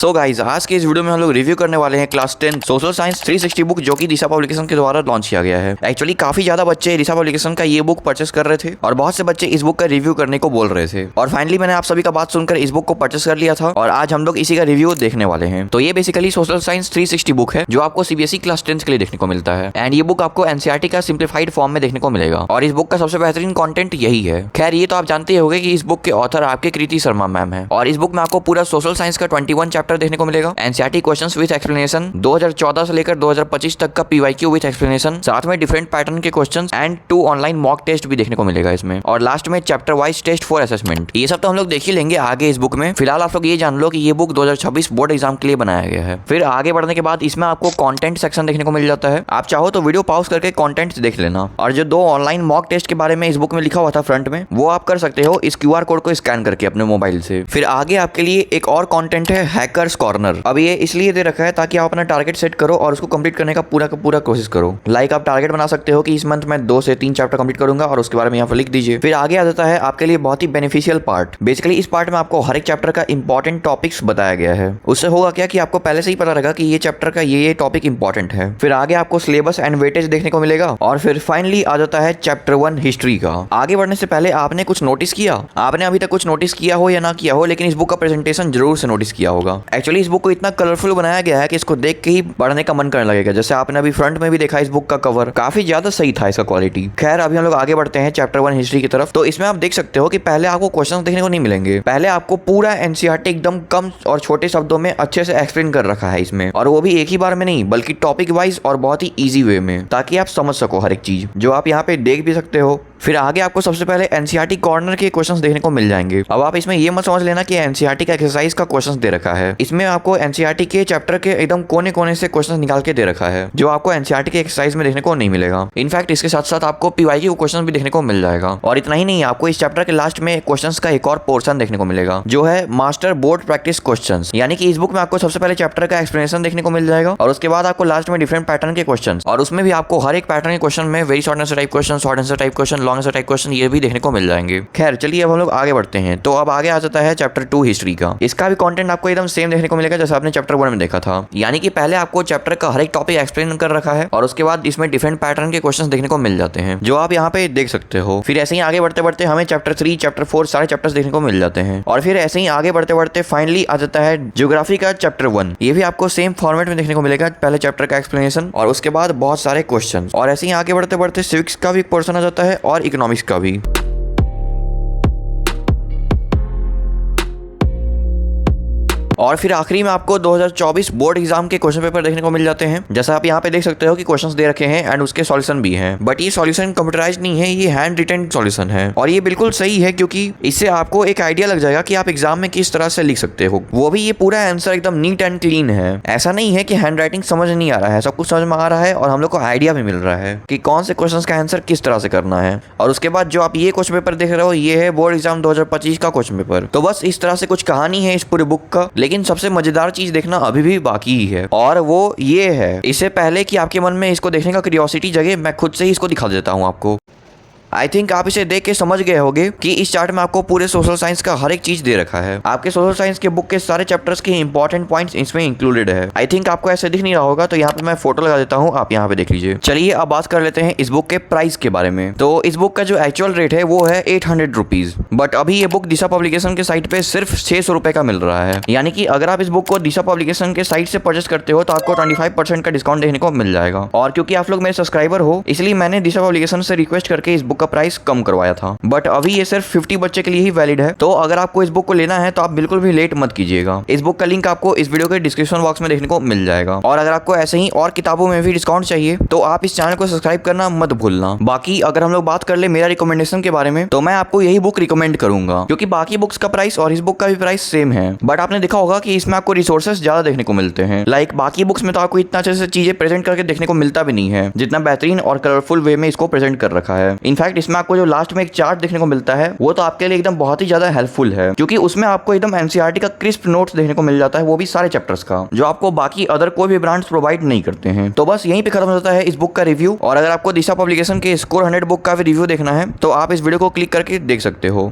So guys, आज के इस वीडियो में हम लोग रिव्यू करने वाले हैं क्लास 10 सोशल साइंस 360 बुक, जो कि दिशा पब्लिकेशन के द्वारा लॉन्च किया गया है। एक्चुअली काफी ज्यादा बच्चे दिशा पब्लिकेशन का ये बुक परचेस कर रहे थे और बहुत से बच्चे इस बुक का रिव्यू करने को बोल रहे थे और फाइनली मैंने आप सभी का बात सुनकर इस बुक को परचेस कर लिया था और आज हम लोग इसी का रिव्यू देखने वाले हैं। तो ये बेसिकली सोशल साइंस 360 बुक है जो आपको सीबीएसई क्लास 10 के लिए देखने को मिलता है एंड ये बुक आपको एनसीईआरटी का सिंप्लीफाइड फॉर्म में देखने को मिलेगा और इस बुक का सबसे बेहतरीन कंटेंट यही है। खैर, ये तो आप जानते ही होंगे कि इस बुक के ऑथर आपके कृति शर्मा मैम है और इस बुक में आपको पूरा सोशल साइंस का 21 चैप्टर देखने को मिलेगा। एनसीईआरटी क्वेश्चंस विद एक्सप्लेनेशन 2014 से लेकर 2025 तक का पीवाईक्यू विद एक्सप्लेनेशन, साथ में डिफरेंट पैटर्न के questions and 2 online mock test भी देखने को मिलेगा इसमें और लास्ट में chapter wise test for assessment. ये सब तो हम लोग देख ही लेंगे आगे इस बुक में। फिलहाल आप लोग ये जान लो कि ये बुक 2026 बोर्ड एग्जाम के लिए बनाया गया है। फिर आगे बढ़ने के बाद इसमें आपको कंटेंट सेक्शन देखने को मिल जाता है। आप चाहो तो वीडियो पॉज करके कंटेंट देख लेना और जो 2 ऑनलाइन मॉक टेस्ट के बारे में इस बुक में लिखा हुआ था फ्रंट में, वो आप कर सकते हो इस क्यूआर कोड को स्कैन करके अपने मोबाइल से। फिर आगे आपके लिए एक और कंटेंट है हैकर्स कॉर्नर। अब ये इसलिए दे रखा है ताकि आप अपना टारगेट सेट करो और उसको कंप्लीट करने का पूरा कोशिश करो। लाइक आप टारगेट बना सकते हो कि इस मंथ मैं 2 से 3 चैप्टर कंप्लीट करूंगा और उसके बारे में यहाँ पर लिख दीजिए। फिर आगे आ जाता है आपके लिए बहुत ही बेनिफिशियल पार्ट। बेसिकली इस पार्ट में आपको हर एक चैप्टर का इंपॉर्टेंट टॉपिक्स बताया गया है। उससे होगा क्या कि आपको पहले से ही पता रहेगा कि ये चैप्टर का ये टॉपिक इंपॉर्टेंट है। फिर आगे आपको सिलेबस एंड वेटेज देखने को मिलेगा और फिर फाइनली आ जाता है चैप्टर 1 हिस्ट्री का। आगे बढ़ने से पहले आपने कुछ नोटिस किया, आपने अभी तक कुछ नोटिस किया हो या ना किया हो, लेकिन इस बुक का प्रेजेंटेशन जरूर से नोटिस किया होगा। एक्चुअली इस बुक को इतना कलरफुल बनाया गया है कि इसको देख के ही पढ़ने का मन करने लगेगा। जैसे आपने अभी फ्रंट में भी देखा, इस बुक का कवर काफी ज्यादा सही था इसका क्वालिटी। खैर, अभी हम लोग आगे बढ़ते हैं चैप्टर 1 हिस्ट्री की तरफ। तो इसमें आप देख सकते हो कि पहले आपको क्वेश्चंस देखने को नहीं मिलेंगे। पहले आपको पूरा एनसीईआरटी एकदम कम और छोटे शब्दों में अच्छे से एक्सप्लेन कर रखा है इसमें, और वो भी एक ही बार में नहीं बल्कि टॉपिक वाइज और बहुत ही ईजी वे में, ताकि आप समझ सको हर एक चीज, जो आप यहाँ पे देख भी सकते हो। फिर आगे आपको सबसे पहले एनसीईआरटी कॉर्नर के क्वेश्चंस देखने को मिल जाएंगे। अब आप इसमें ये मत समझ लेना कि एनसीईआरटी का एक्सरसाइज का क्वेश्चंस दे रखा है। इसमें आपको एनसीईआरटी के चैप्टर के एकदम कोने कोने से क्वेश्चंस निकाल के दे रखा है, जो आपको एनसीईआरटी के एक्सरसाइज में देखने को नहीं मिलेगा। इनफैक्ट इसके साथ साथ आपको पीवाईक्यू क्वेश्चन भी देखने को मिल जाएगा। और इतना ही नहीं, आपको इस चैप्टर के लास्ट में क्वेश्चंस का एक और पोर्शन देखने को मिलेगा, जो है मास्टर बोर्ड प्रैक्टिस क्वेश्चंस। यानी कि इस बुक में आपको सबसे पहले चैप्टर का एक्सप्लेनेशन देखने को मिल जाएगा और उसके बाद आपको लास्ट में डिफरेंट पैटर्न के क्वेश्चंस, और उसमें भी आपको हर एक पैटर्न के क्वेश्चन में very short answer type question, short answer type question, long answer type question ये भी देखने को मिल जाएंगे। खैर चलिए, अब हम लोग आगे बढ़ते हैं। तो अब आगे आ जाता है चैप्टर 2 हिस्ट्री का। इसका भी कंटेंट आपको एकदम सेम देखने को मिलेगा जैसा आपने चैप्टर 1 में देखा था। यानी कि पहले आपको चैप्टर का हर एक टॉपिक एक्सप्लेन कर रखा है और उसके बाद इसमें डिफरेंट पैटर्न के क्वेश्चंस देखने को मिल जाते हैं, जो आप यहाँ पे देख सकते हो। फिर ऐसे ही आगे बढ़ते बढ़ते हमें चैप्टर 3, चैप्टर 4 सारे चैप्टर्स देखने को मिल जाते हैं और फिर ऐसे ही आगे बढ़ते बढ़ते फाइनली आ जाता है ज्योग्राफी का चैप्टर 1। ये भी आपको सेम फॉर्मेट में देखने को मिलेगा, पहले चैप्टर का एक्सप्लेनेशन और उसके बाद बहुत सारे क्वेश्चन, और ऐसे ही आगे बढ़ते बढ़ते सिविक्स का भी पोर्शन आ जाता है और इकोनॉमिक्स का भी। और फिर आखिरी में आपको 2024 बोर्ड एग्जाम के क्वेश्चन पेपर देखने को मिल जाते हैं। जैसा आप यहाँ पे देख सकते हो कि क्वेश्चंस दे रखे हैं एंड उसके सॉल्यूशन भी हैं, बट ये सॉल्यूशन कंप्यूटराइज नहीं है, ये हैंड रिटन सॉल्यूशन है। और ये बिल्कुल सही है क्योंकि इससे आपको एक आइडिया लग जाएगा कि आप एग्जाम में किस तरह से लिख सकते हो। वो भी ये पूरा आंसर एकदम नीट एंड क्लीन है। ऐसा नहीं है कि हैंड राइटिंग समझ नहीं आ रहा है, सब कुछ समझ में आ रहा है और हम लोग को आइडिया भी मिल रहा है कि कौन से क्वेश्चन का आंसर किस तरह से करना है। और उसके बाद जो आप ये क्वेश्चन पेपर देख रहे हो, ये है बोर्ड एग्जाम 2025 का क्वेश्चन पेपर। तो बस इस तरह से कुछ कहानी है इस पूरे बुक का, लेकिन सबसे मजेदार चीज देखना अभी भी बाकी ही है, और वो ये है, इससे पहले कि आपके मन में इसको देखने का क्यूरियोसिटी जगे, मैं खुद से ही इसको दिखा देता हूं आपको। आई थिंक आप इसे देख के समझ गए होंगे कि इस चार्ट में आपको पूरे सोशल साइंस का हर एक चीज दे रखा है। आपके सोशल साइंस के बुक के सारे चैप्टर्स के इंपॉर्टेंट पॉइंट्स इसमें इंक्लूडेड है। आई थिंक आपको ऐसे दिख नहीं रहा होगा, तो यहाँ पे मैं फोटो लगा देता हूँ, आप यहाँ पे देख लीजिए। चलिए अब बात कर लेते हैं इस बुक के प्राइस के बारे में। तो इस बुक का जो एक्चुअल रेट है वो है 800 रुपीज, बट अभी ये बुक दिशा पब्लिकेशन के साइट पे सिर्फ 600 रुपए का मिल रहा है। यानी कि अगर आप इस बुक को दिशा पब्लिकेशन के साइट से परचेस करते हो तो आपको 25% का डिस्काउंट देखने को मिल जाएगा। और क्योंकि आप लोग मेरे सब्सक्राइबर हो, इसलिए मैंने दिशा पब्लिकेशन से रिक्वेस्ट करके इस बुक का प्राइस कम करवाया था, बट अभी ये सिर्फ 50 बच्चे के लिए ही वैलिड है। तो अगर आपको इस बुक को लेना है तो आप बिल्कुल भी लेट मत कीजिएगा। इस बुक का लिंक आपको इस वीडियो के डिस्क्रिप्शन बॉक्स में देखने को मिल जाएगा। और अगर आपको ऐसे ही और किताबों में भी डिस्काउंट चाहिए तो आप इस चैनल को सब्सक्राइब करना मत भूलना। बाकी अगर हम लोग बात कर ले मेरा रिकमेंडेशन के बारे में, तो मैं आपको यही बुक रिकमेंड करूंगा, क्योंकि बाकी बुक्स का प्राइस और इस बुक का भी प्राइस सेम है। बट आपने देखा होगा कि इसमें आपको रिसोर्सेज ज्यादा देखने को मिलते हैं। लाइक बाकी बुक्स में तो आपको इतना अच्छे से चीजें प्रेजेंट करके देखने को मिलता भी नहीं है, जितना बेहतरीन और कलरफुल वे में इसको प्रेजेंट कर रखा है। इनफैक्ट इसमें आपको जो लास्ट में एक चार्ट देखने को मिलता है, वो तो आपके लिए एकदम बहुत ही ज्यादा हेल्पफुल है, क्योंकि उसमें आपको एकदम एनसीईआरटी का क्रिस्प नोट्स देखने को मिल जाता है, वो भी सारे चैप्टर्स का, जो आपको बाकी अदर कोई भी ब्रांड्स प्रोवाइड नहीं करते हैं। तो बस यहीं पे खत्म होता है इस बुक का रिव्यू। और अगर आपको दिशा पब्लिकेशन के स्कोर 100 बुक का भी रिव्यू देखना है तो आप इस वीडियो को क्लिक करके देख सकते हो।